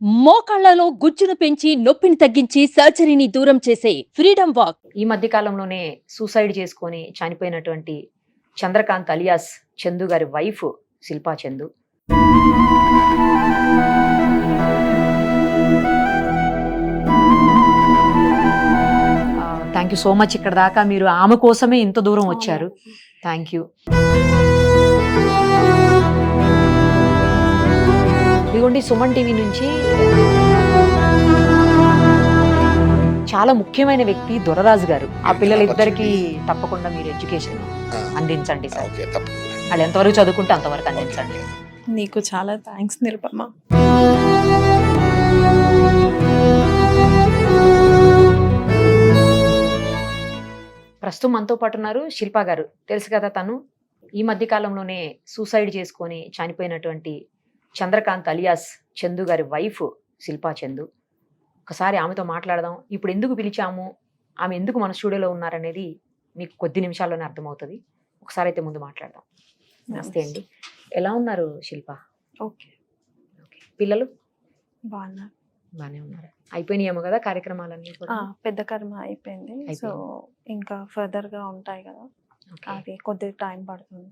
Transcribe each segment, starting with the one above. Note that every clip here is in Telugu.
మోకాళ్లలో గుజ్జును పెంచి నొప్పిని తగ్గించి సర్జరీని దూరం చేసే ఫ్రీడమ్ వాక్. ఈ మధ్య కాలంలోనే సూసైడ్ చేసుకొని చనిపోయినటువంటి చంద్రకాంత్ అలియాస్ చందు గారి wife Shilpa Chandu. Thank you so much. ఇక్కడ దాకా మీరు ఆమె కోసమే ఇంత దూరం వచ్చారు. Thank you. ఇదిగోండి సుమన్ టీవీ నుంచి చాలా ముఖ్యమైన వ్యక్తి దొరరాజు గారు. ఆ పిల్లలిద్దరికి తప్పకుండా మీరు ఎడ్యుకేషన్ అందించండి సార్. వాళ్ళు ఎంతవరకు చదువుకుంటే అంతవరకు అందించండి. నీకు చాలా థ్యాంక్స్ నిరుపమ. ప్రస్తుతం మనతో పాటు ఉన్నారు శిల్పా గారు. తెలుసు కదా, తను ఈ మధ్య కాలంలోనే సూసైడ్ చేసుకొని చనిపోయినటువంటి చంద్రకాంత్ అలియాస్ చందు గారి వైఫ్ శిల్పా చందు. ఒకసారి ఆమెతో మాట్లాడదాం. ఇప్పుడు ఎందుకు పిలిచాము, ఆమె ఎందుకు మన స్టూడియోలో ఉన్నారనేది మీకు కొద్ది నిమిషాల్లోనే అర్థమవుతుంది. ఒకసారి అయితే ముందు మాట్లాడదాం. నమస్తే అండి, ఎలా ఉన్నారు శిల్ప? ఓకే. ఓకే, పిల్లలు బాగానే ఉన్నారు. అయిపోయినాయేమో కదా కార్యక్రమాలన్నీ కూడా? పెద్ద కర్మ అయిపోయింది. సో ఇంకా ఫర్దర్ గా ఉంటాయి కదా, అది కొద్దిగా టైం పడుతుంది.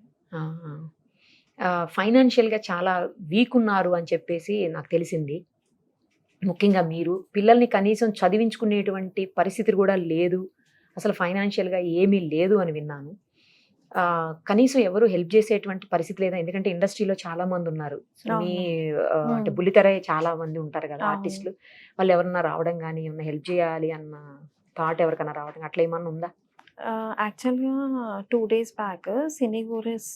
ఫైనాన్షియల్ గా చాలా వీక్ ఉన్నారు అని చెప్పేసి నాకు తెలిసింది. ముఖ్యంగా మీరు పిల్లల్ని కనీసం చదివించుకునేటువంటి పరిస్థితి కూడా లేదు, అసలు ఫైనాన్షియల్గా ఏమీ లేదు అని విన్నాను. కనీసం ఎవరు హెల్ప్ చేసేటువంటి పరిస్థితి లేదా? ఎందుకంటే ఇండస్ట్రీలో చాలా మంది ఉన్నారు. మీ అంటే బుల్లితెర చాలా మంది ఉంటారు కదా ఆర్టిస్టులు. వాళ్ళు ఎవరన్నా రావడం కానీ ఏమన్నా హెల్ప్ చేయాలి అన్న థాట్ ఎవరికైనా రావడం అట్లా ఏమన్నా ఉందా? యాక్చువల్గా 2 days బ్యాక్ సినీగూరెస్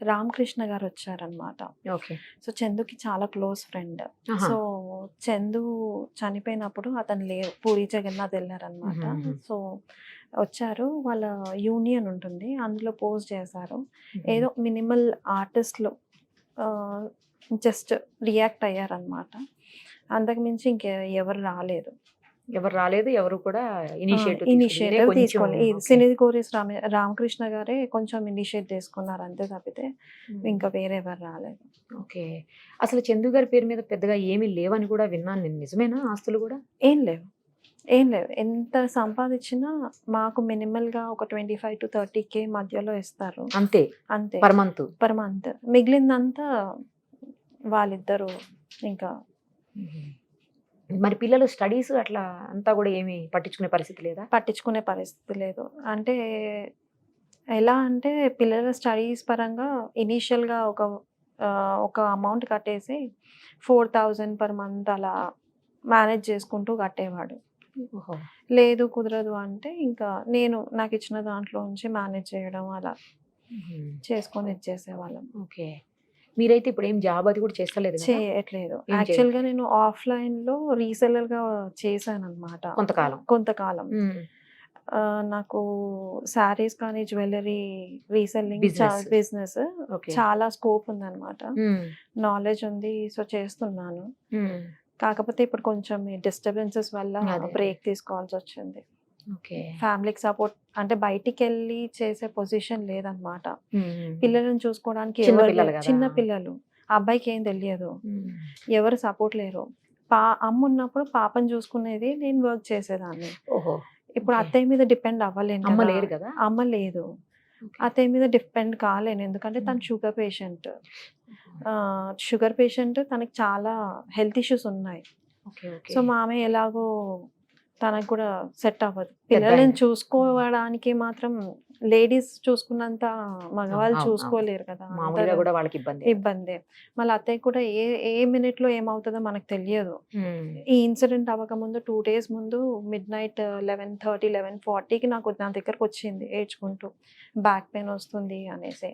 రామకృష్ణ గారు వచ్చారనమాట. ఓకే. సో చందుకి చాలా క్లోజ్ ఫ్రెండ్. సో చందు చనిపోయినప్పుడు అతను లేరు, పూరి జగన్నాథ్ వెళ్ళారనమాట. సో వచ్చారు, వాళ్ళ యూనియన్ ఉంటుంది, అందులో పోస్ట్ చేశారు. ఏదో మినిమల్ ఆర్టిస్ట్లు జస్ట్ రియాక్ట్ అయ్యారనమాట. అంతకుమించి ఎవరు రాలేదు. ఎవరు కూడా ఇనిషియేటివ్ తీసుకోలేదు. సినీ కోరేస్ రామకృష్ణ గారే కొంచెం ఇనిషియేట్ తీసుకున్నారు అంతే తప్పితే ఇంకా వేరే ఎవరు రాలేదు. ఓకే. అసలు చందు గారి పేరు మీద పెద్దగా ఏమీ లేవని కూడా విన్నాను నేను. నిజమేనా? ఆస్తులు కూడా ఏం లేవు. ఎంత సంపాదించినా మాకు మినిమల్ గా ఒక 25 to 30K మధ్యలో ఇస్తారు అంతే. Per month. మిగిలిందంతా వాళ్ళిద్దరు. ఇంకా మరి పిల్లలు స్టడీస్ అట్లా అంతా కూడా ఏమి పట్టించుకునే పరిస్థితి లేదు. అంటే ఎలా అంటే పిల్లల స్టడీస్ పరంగా ఇనీషియల్గా ఒక అమౌంట్ కట్టేసి 4,000 per month అలా మేనేజ్ చేసుకుంటూ కట్టేవాడు. లేదు కుదరదు అంటే ఇంకా నాకు ఇచ్చిన దాంట్లో నుంచి మేనేజ్ చేయడం అలా చేసుకొని ఇచ్చేసేవాళ్ళం. ఓకే. మీరైతే ఇప్పుడు ఏం జాబ్ అది కూడా చేయట్లేదు. యాక్చువల్గా నేను ఆఫ్లైన్ లో రీసెల్లర్ గా చేశాను అనమాట కొంతకాలం. నాకు శారీస్ కానీ జ్యువెలరీ రీసెల్లింగ్ బిజినెస్ చాలా స్కోప్ ఉందన్నమాట, నాలెడ్జ్ ఉంది. సో చేస్తున్నాను. కాకపోతే ఇప్పుడు కొంచెం డిస్టర్బెన్సెస్ వల్ల బ్రేక్ తీసుకోవాల్సి వచ్చింది. ఫ్యామిలీకి సపోర్ట్ అంటే బయటికి వెళ్ళి చేసే పొజిషన్ లేదనమాట. పిల్లలను చూసుకోవడానికి చిన్న పిల్లలు, అబ్బాయికి ఏం తెలియదు, ఎవరు సపోర్ట్ లేరు. అమ్మ ఉన్నప్పుడు పాపను చూసుకునేది, నేను వర్క్ చేసేదాన్ని. ఇప్పుడు అత్తయ్య మీద డిపెండ్ అవ్వలేను. అమ్మ లేదు, అత్తయ్య మీద డిపెండ్ కాలేను. ఎందుకంటే తను షుగర్ పేషెంట్, తనకి చాలా హెల్త్ ఇష్యూస్ ఉన్నాయి. సో మామయ్య ఎలాగో తనకు కూడా సెట్ అవ్వదు. పిల్లలను చూసుకోవడానికి మాత్రం లేడీస్ చూసుకున్నంత మగవాళ్ళు చూసుకోలేరు కదా, ఇబ్బంది. మళ్ళీ అత్తయ్య కూడా ఏ మినిట్ లో ఏమవుతుందో మనకు తెలియదు. ఈ ఇన్సిడెంట్ అవ్వకముందు 2 days ముందు midnight 11:30, 11:40కి నా దగ్గరకు వచ్చింది ఏడ్చుకుంటూ, బ్యాక్ పెయిన్ వస్తుంది అనేసి.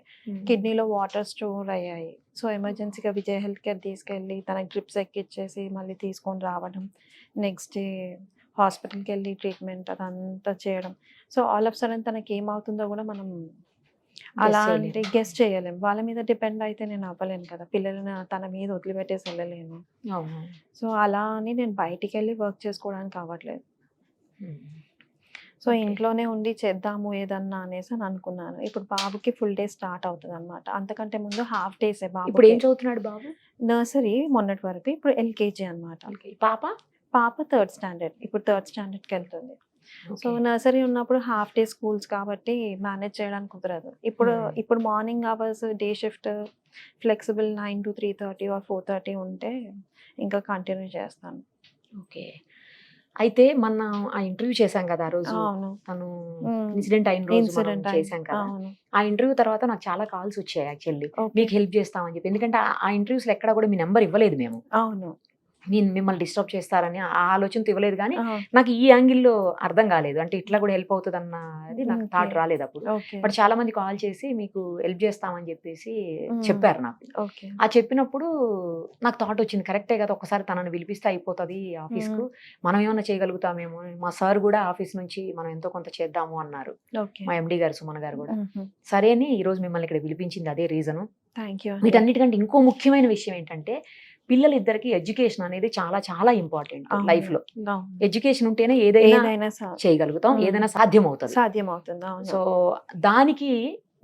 కిడ్నీలో వాటర్ స్టోర్ అయ్యాయి. సో ఎమర్జెన్సీగా విజయ్ హెల్త్ కేర్ తీసుకెళ్ళి తనకి డ్రిప్స్ ఎక్కిచ్చేసి మళ్ళీ తీసుకొని రావడం, నెక్స్ట్ డే హాస్పిటల్కి వెళ్ళి ట్రీట్మెంట్ అదంతా చేయడం. సో ఆల్ ఆఫ్ సడన్ తనకి ఏమవుతుందో కూడా మనం అలాంటి గెస్ట్ చేయలేము. వాళ్ళ మీద డిపెండ్ అయితే నేను అవ్వలేను కదా, పిల్లల్ని తన మీద వదిలిపెట్టేసి వెళ్ళలేను. సో అలా అని నేను బయటికి వెళ్ళి వర్క్ చేసుకోవడానికి అవ్వట్లేదు. సో ఇంట్లోనే ఉండి చేద్దాము ఏదన్నా అనేసి అని అనుకున్నాను. ఇప్పుడు బాబుకి ఫుల్ డే స్టార్ట్ అవుతుంది అనమాట. అంతకంటే ముందు హాఫ్ డేసే బాబు. ఇప్పుడు ఏం చదువుతున్నాడు బాబు? నర్సరీ మొన్నటి వరకు, ఇప్పుడు ఎల్కేజీ అనమాట. పాప పాప 3rd స్టాండర్డ్, ఇప్పుడు 3rd స్టాండర్డ్కి వెళ్తుంది. సో నర్సరీ ఉన్నప్పుడు హాఫ్ డే స్కూల్స్ కాబట్టి మేనేజ్ చేయడానికి కుదరదు. ఇప్పుడు morning hours day shift flexible 9 to 3:30 or 4:30 ఉంటే ఇంకా కంటిన్యూ చేస్తాను. ఓకే. అయితే మన ఆ ఇంటర్వ్యూ చేశాం కదా ఆ రోజు, అవును, తను ఇన్సిడెంట్ అయిన రోజు మనం చేశాం కదా. అవును. ఆ ఇంటర్వ్యూ తర్వాత నాకు చాలా కాల్స్ వచ్చాయి యాక్చువల్లీ, Okay. మీకు హెల్ప్ చేస్తామని చెప్పి. ఎందుకంటే ఆ ఇంటర్వ్యూస్ లో ఎక్కడ కూడా మీ నెంబర్ ఇవ్వలేదు మేము, అవును. నేను మిమ్మల్ని డిస్టర్బ్ చేస్తారని ఆ ఆలోచనతో ఇవ్వలేదు. కానీ ఆ, నాకు ఈ యాంగిల్లో అర్థం కాలేదు, అంటే ఇట్లా కూడా హెల్ప్ అవుతుంది అన్నది నాకు Okay. థాట్ రాలేదు అప్పుడు. ఓకే, బట్ చాలా మంది కాల్ చేసి మీకు హెల్ప్ చేస్తామని చెప్పేసి చెప్పారు నాకు. ఓకే. ఆ చెప్పినప్పుడు నాకు థాట్ వచ్చింది, కరెక్టే కదా, ఒకసారి తనని పిలిపిస్తే అయిపోతుంది ఆఫీస్కు, మనం ఏమన్నా చేయగలుగుతామేమో. మా సార్ కూడా ఆఫీస్ నుంచి మనం ఎంతో కొంత చేద్దాము అన్నారు, ఓకే. మా ఎండి గారు సుమన్ గారు కూడా. సరే అని ఈ రోజు మిమ్మల్ని ఇక్కడ పిలిపించింది అదే రీజను. Thank you. వీటన్నిటికంటే ఇంకో ముఖ్యమైన విషయం ఏంటంటే, పిల్లలిద్దరికి ఎడ్యుకేషన్ అనేది చాలా చాలా ఇంపార్టెంట్ లైఫ్ లో. ఎడ్యుకేషన్ ఉంటేనే ఏదైనా ఏదైనా చేయగలుగుతాం, ఏదైనా సాధ్యం అవుతుంది. సాధ్యం అవుతుంది. అవును. సో దానికి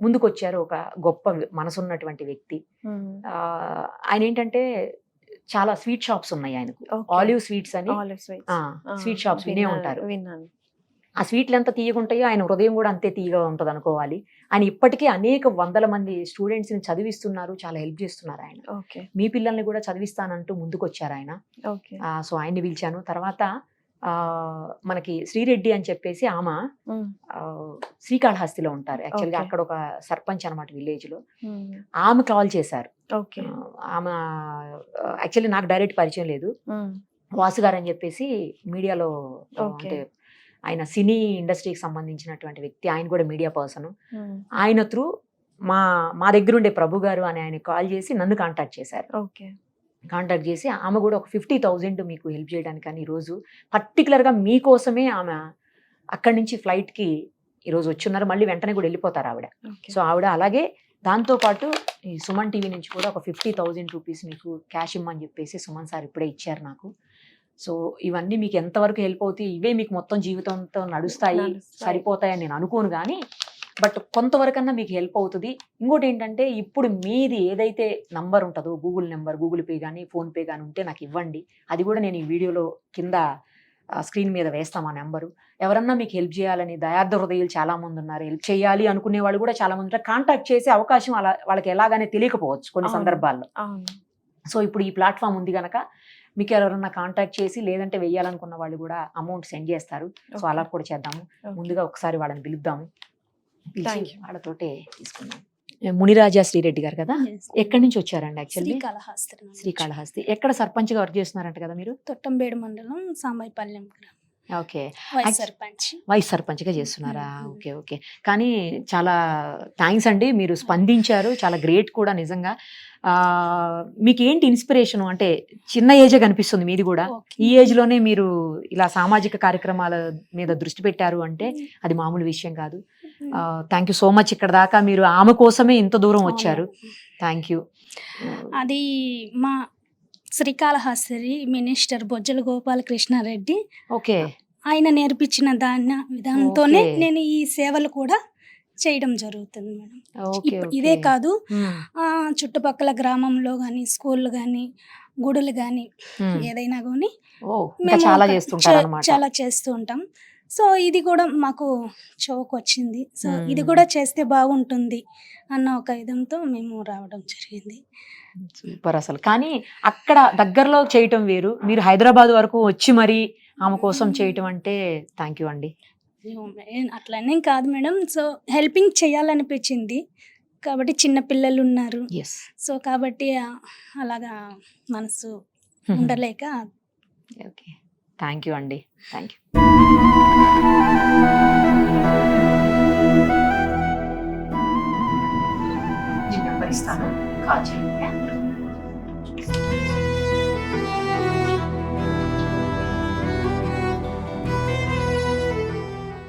ముందుకొచ్చారు ఒక గొప్ప మనసున్నటువంటి వ్యక్తి. ఆయన ఏంటంటే చాలా స్వీట్ షాప్స్ ఉన్నాయి ఆయనకు, ఆలివ్ స్వీట్స్ అని. స్వీట్ షాప్స్ వినే ఉంటారు. విన్నాను. ఆ స్వీట్లు ఎంత తీయగుంటాయో ఆయన హృదయం కూడా అంతే తీయగా ఉంటుంది అనుకోవాలి. ఆయన ఇప్పటికే అనేక వందల మంది స్టూడెంట్స్ ని చదివిస్తున్నారు, చాలా హెల్ప్ చేస్తున్నారు ఆయన. ఓకే, మీ పిల్లల్ని కూడా చదివిస్తానంటూ ముందుకు వచ్చారు ఆయన. ఓకే. సో ఆయన్ని పిలిచాను. తర్వాత మనకి శ్రీరెడ్డి అని చెప్పేసి ఆమె శ్రీకాళహస్తిలో ఉంటారు యాక్చువల్గా. Okay. అక్కడ ఒక సర్పంచ్ అనమాట విలేజ్ లో. మ్మ్. ఆమె కాల్ చేశారు. ఓకే. ఆమె యాక్చువల్లీ నాకు డైరెక్ట్ పరిచయం లేదు, మ్మ్. వాసు గారు అని చెప్పేసి మీడియాలో, Okay. అంటే ఆయన సినీ ఇండస్ట్రీకి సంబంధించినటువంటి వ్యక్తి, ఆయన కూడా మీడియా పర్సన్. మ్మ్. ఆయన త్రూ మా దగ్గర ఉండే ప్రభు గారు అని ఆయన కాల్ చేసి నన్ను కాంటాక్ట్ చేశారు. ఓకే. కాంటాక్ట్ చేసి ఆమె కూడా ఒక 50,000 మీకు హెల్ప్ చేయడానికి అని ఈరోజు పర్టికులర్గా మీకోసమే ఆమె అక్కడి నుంచి ఫ్లైట్కి ఈరోజు వచ్చున్నారు. మళ్ళీ వెంటనే కూడా వెళ్ళిపోతారు ఆవిడ. ఓకే. సో ఆవిడ అలాగే దాంతోపాటు ఈ సుమన్ టీవీ నుంచి కూడా ఒక 50,000 రూపీస్ మీకు క్యాష్ ఇమ్మని చెప్పేసి సుమన్ సార్ ఇప్పుడే ఇచ్చారు నాకు. సో ఇవన్నీ మీకు ఎంతవరకు హెల్ప్ అవుతాయి, ఇవే మీకు మొత్తం జీవితంతో నడుస్తాయి, సరిపోతాయని నేను అనుకోను. కానీ బట్ కొంతవరకన్నా మీకు హెల్ప్ అవుతుంది. ఇంకోటి ఏంటంటే, ఇప్పుడు మీది ఏదైతే నంబర్ ఉంటుందో, గూగుల్ నెంబర్, గూగుల్ పే కానీ ఫోన్పే కానీ ఉంటే నాకు ఇవ్వండి. అది కూడా నేను ఈ వీడియోలో కింద స్క్రీన్ మీద వేస్తాం ఆ నెంబరు. ఎవరన్నా మీకు హెల్ప్ చేయాలని దయార్థ హృదయాలు చాలా మంది ఉన్నారు, హెల్ప్ చేయాలి అనుకునే వాళ్ళు కూడా చాలా మంది ఉన్నారు. కాంటాక్ట్ చేసే అవకాశం అలా వాళ్ళకి ఎలాగానే తెలియకపోవచ్చు కొన్ని సందర్భాల్లో. సో ఇప్పుడు ఈ ప్లాట్ఫామ్ ఉంది కనుక మీకు ఎవరైనా కాంటాక్ట్ చేసి, లేదంటే వెయ్యాలనుకున్న వాళ్ళు కూడా అమౌంట్ సెండ్ చేస్తారు. సో అలా కూడా చేద్దాము. ముందుగా ఒకసారి వాళ్ళని పిలుద్దాము, పిలిచి వాళ్ళతోటే తీసుకుందాం. మునిరాజా శ్రీరెడ్డి గారు కదా, ఎక్కడి నుంచి వచ్చారండి? యాక్చువల్లీ శ్రీకాళహస్తి. ఎక్కడ సర్పంచ్ గా వర్క్ చేస్తున్నారంట కదా మీరు? తొట్టంబేడు మండలం సాంబైపల్లెం. ఓకే, వైస్ సర్పంచ్ గా చేస్తున్నారా? Okay okay. కానీ చాలా థ్యాంక్స్ అండి, మీరు స్పందించారు, చాలా గ్రేట్ కూడా నిజంగా. మీకు ఏంటి ఇన్స్పిరేషన్? అంటే చిన్న ఏజే కనిపిస్తుంది మీది కూడా. ఈ ఏజ్ లోనే మీరు ఇలా సామాజిక కార్యక్రమాల మీద దృష్టి పెట్టారు అంటే అది మామూలు విషయం కాదు. Thank you so much. ఇక్కడ దాకా మీరు ఆమె కోసమే ఇంత దూరం వచ్చారు. Thank you. అది మా శ్రీకాళహస్తి మినిస్టర్ బొజ్జల గోపాలకృష్ణారెడ్డి, ఓకే, ఆయన నేర్పించిన విధానంతోనే నేను ఈ సేవలు కూడా చేయడం జరుగుతుంది మేడం. ఇదే కాదు, చుట్టుపక్కల గ్రామంలో కానీ, స్కూళ్ళు కానీ, గుడులు కానీ, ఏదైనా కానీ చాలా చేస్తూ ఉంటాం. సో ఇది కూడా మాకు చౌక్ వచ్చింది. సో ఇది కూడా చేస్తే బాగుంటుంది అన్న ఒక విధంతో మేము రావడం జరిగింది. సూపర్ అసలు. కానీ అక్కడ దగ్గరలో చేయటం వేరు, మీరు హైదరాబాద్ వరకు వచ్చి మరి ఆమె కోసం చేయటం అంటే థ్యాంక్ యూ అండి. అట్లనే కాదు మేడం, సో హెల్పింగ్ చేయాలనిపించింది కాబట్టి, చిన్న పిల్లలు ఉన్నారు. సో కాబట్టి అలాగా మనసు ఉండలేక. ఓకే, థ్యాంక్ యూ అండి, థ్యాంక్ యూ. నెంబర్ ఇస్తాను, కాల్ చేయండి.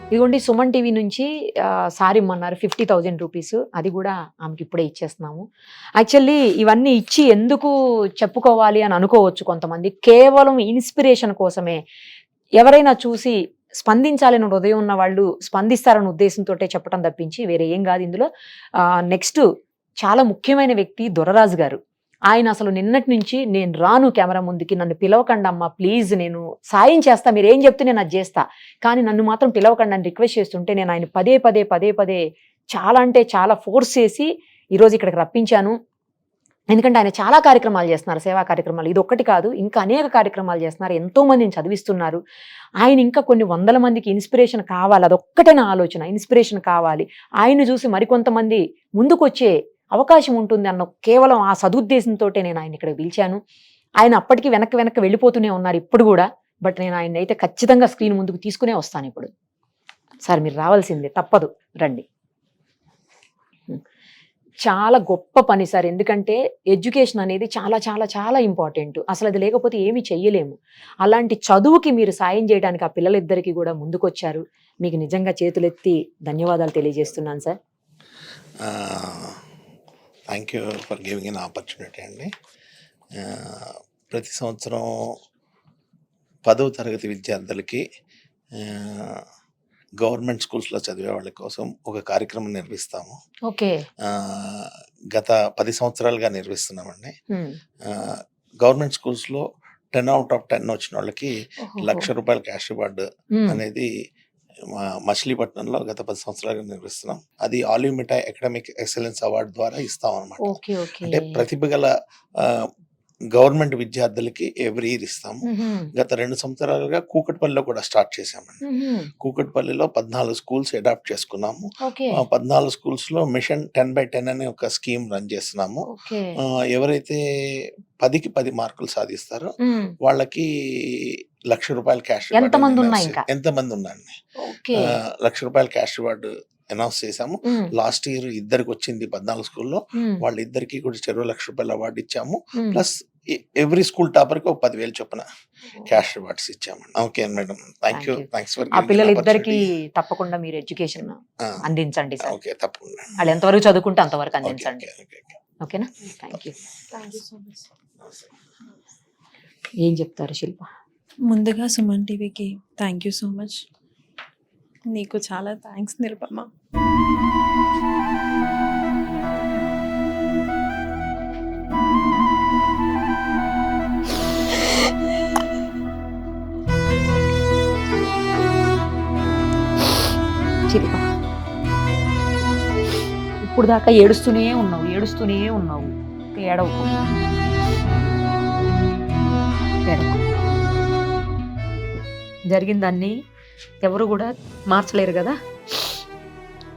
ఇదిగోండి, సుమన్ టీవీ నుంచి సారీ ఇమ్మన్నారు 50,000 రూపీస్. అది కూడా ఆమెకి ఇప్పుడే ఇచ్చేస్తున్నాము. యాక్చువల్లీ ఇవన్నీ ఇచ్చి ఎందుకు చెప్పుకోవాలి అని అనుకోవచ్చు కొంతమంది. కేవలం ఇన్స్పిరేషన్ కోసమే. ఎవరైనా చూసి స్పందించాలని హృదయం ఉన్న వాళ్ళు స్పందిస్తారన్న ఉద్దేశంతో చెప్పడం తప్పించి వేరే ఏం కాదు ఇందులో. నెక్స్ట్ చాలా ముఖ్యమైన వ్యక్తి దొరరాజు గారు. ఆయన అసలు నిన్నటి నుంచి నేను రాను కెమెరా ముందుకి, నన్ను పిలవకండి అమ్మా ప్లీజ్, నేను సాయం చేస్తా, మీరు ఏం చెప్తే నేను అది చేస్తా, కానీ నన్ను మాత్రం పిలవకండి అని రిక్వెస్ట్ చేస్తుంటే నేను ఆయన పదే పదే చాలా అంటే చాలా ఫోర్స్ చేసి ఈరోజు ఇక్కడికి రప్పించాను. ఎందుకంటే ఆయన చాలా కార్యక్రమాలు చేస్తున్నారు, సేవా కార్యక్రమాలు. ఇది ఒక్కటి కాదు, ఇంకా అనేక కార్యక్రమాలు చేస్తున్నారు, ఎంతో మందిని చదివిస్తున్నారు. ఆయన ఇంకా కొన్ని వందల మందికి ఇన్స్పిరేషన్ కావాలి, అదొక్కటే నా ఆలోచన, ఇన్స్పిరేషన్ కావాలి. ఆయన చూసి మరికొంతమంది ముందుకు వచ్చే అవకాశం ఉంటుంది అన్న కేవలం ఆ సదుద్దేశంతో నేను ఆయన ఇక్కడ పిలిచాను. ఆయన అప్పటికి వెనక్కి వెళ్ళిపోతూనే ఉన్నారు ఇప్పుడు కూడా. బట్ నేను ఆయన అయితే ఖచ్చితంగా స్క్రీన్ ముందుకు తీసుకునే వస్తాను ఇప్పుడు. సార్ మీరు రావాల్సిందే, తప్పదు, రండి. చాలా గొప్ప పని సార్, ఎందుకంటే ఎడ్యుకేషన్ అనేది చాలా చాలా చాలా ఇంపార్టెంట్. అసలు అది లేకపోతే ఏమీ చెయ్యలేము. అలాంటి చదువుకి మీరు సాయం చేయడానికి ఆ పిల్లలిద్దరికీ కూడా ముందుకొచ్చారు. మీకు నిజంగా చేతులెత్తి ధన్యవాదాలు తెలియజేస్తున్నాను sir. Thank you for giving an opportunity అండి. ప్రతి సంవత్సరం 10వ తరగతి విద్యార్థులకి గవర్నమెంట్ స్కూల్స్లో చదివే వాళ్ళ కోసం ఒక కార్యక్రమం నిర్వహిస్తాము. ఓకే. గత 10 సంవత్సరాలుగా నిర్వహిస్తున్నామండి. గవర్నమెంట్ స్కూల్స్లో 10 out of 10 వచ్చిన వాళ్ళకి ₹1,00,000 క్యాష్ రివార్డు అనేది మచిలీపట్నంలో గత 10 సంవత్సరాలుగా నిర్వహిస్తున్నాం. అది all India academic excellence award ద్వారా ఇస్తాం అనమాట. అంటే ప్రతిభ గల గవర్నమెంట్ విద్యార్థులకి ఎవ్రీ ఇయర్ ఇస్తాము. గత 2 సంవత్సరాలుగా కూకట్పల్లిలో కూడా స్టార్ట్ చేశామండి. కూకట్పల్లిలో 14 స్కూల్స్ అడాప్ట్ చేసుకున్నాము. 14 స్కూల్స్ లో మిషన్ 10/10 అనే ఒక స్కీమ్ రన్ చేస్తున్నాము. ఎవరైతే 10కి 10 మార్కులు సాధిస్తారో వాళ్ళకి ₹1,00,000 క్యాష్ రివార్డు. ఎంతమంది ఉన్నారండి? ₹1,00,000 క్యాష్ రివార్డు అనౌన్స్ చేశాము. లాస్ట్ ఇయర్ 2కి వచ్చింది 14 స్కూల్లో. వాళ్ళిద్దరికి కూడా ₹1,00,000 అవార్డు ఇచ్చాము. ప్లస్ ఎవ్రీ స్కూల్ టాపర్ కి 10,000 చొప్పున క్యాష్ రివార్డ్స్ ఇచ్చాము. Okay madam, thank you. Thanks for ఆ పిల్లలిద్దరికి తప్పకుండా మీరు ఎడ్యుకేషన్ అందించండి సార్. ఓకే, తప్పకుండా. వాళ్ళు ఎంతవరకు చదువుకుంటే అంతవరకు అందించండి. ఓకేనా? Thank you. ఏం చెప్తారు శిల్ప? ముందుగా సుమన్ టీవీకి థ్యాంక్ యూ సో మచ్. నీకు చాలా థ్యాంక్స్ నిరుపమ. శిల్ప, ఇప్పుడు దాకా ఏడుస్తూనే ఉన్నావు. ఏడవకు. జరిగిందాన్ని ఎవరు కూడా మార్చలేరు కదా.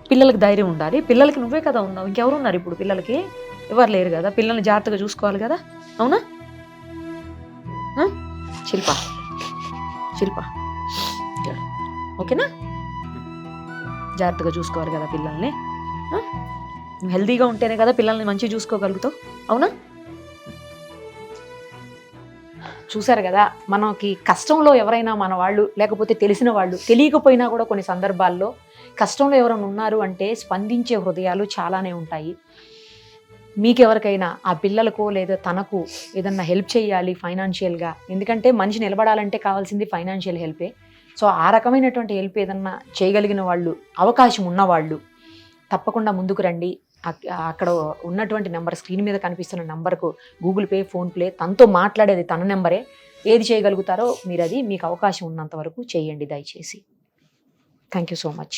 పిల్లలకి ధైర్యం ఉండాలి. పిల్లలకి నువ్వే కదా ఉన్నావు, ఇంకెవరు ఉన్నారు ఇప్పుడు? పిల్లలకి ఎవరు లేరు కదా. పిల్లల్ని జాగ్రత్తగా చూసుకోవాలి కదా, అవునా? శిల్ప ఓకేనా? జాగ్రత్తగా చూసుకోవాలి కదా పిల్లల్ని. నువ్వు హెల్తీగా ఉంటేనే కదా పిల్లల్ని మంచిగా చూసుకోగలుగుతావు, అవునా? చూసారు కదా, మనకి కష్టంలో ఎవరైనా మన వాళ్ళు, లేకపోతే తెలిసిన వాళ్ళు, తెలియకపోయినా కూడా కొన్ని సందర్భాల్లో కష్టంలో ఎవరైనా ఉన్నారు అంటే స్పందించే హృదయాలు చాలానే ఉంటాయి. మీకెవరికైనా ఆ పిల్లలకు లేదా తనకు ఏదన్నా హెల్ప్ చేయాలి ఫైనాన్షియల్గా, ఎందుకంటే మనిషి నిలబడాలంటే కావాల్సింది ఫైనాన్షియల్ హెల్పే. సో ఆ రకమైనటువంటి హెల్ప్ ఏదన్నా చేయగలిగిన వాళ్ళు, అవకాశం ఉన్నవాళ్ళు తప్పకుండా ముందుకు రండి. అక్కడ ఉన్నటువంటి నెంబర్, స్క్రీన్ మీద కనిపిస్తున్న నెంబర్కు గూగుల్ పే, ఫోన్పే, తనతో మాట్లాడేది తన నెంబరే. ఏది చేయగలుగుతారో మీరు అది మీకు అవకాశం ఉన్నంత వరకు చేయండి దయచేసి. Thank you so much.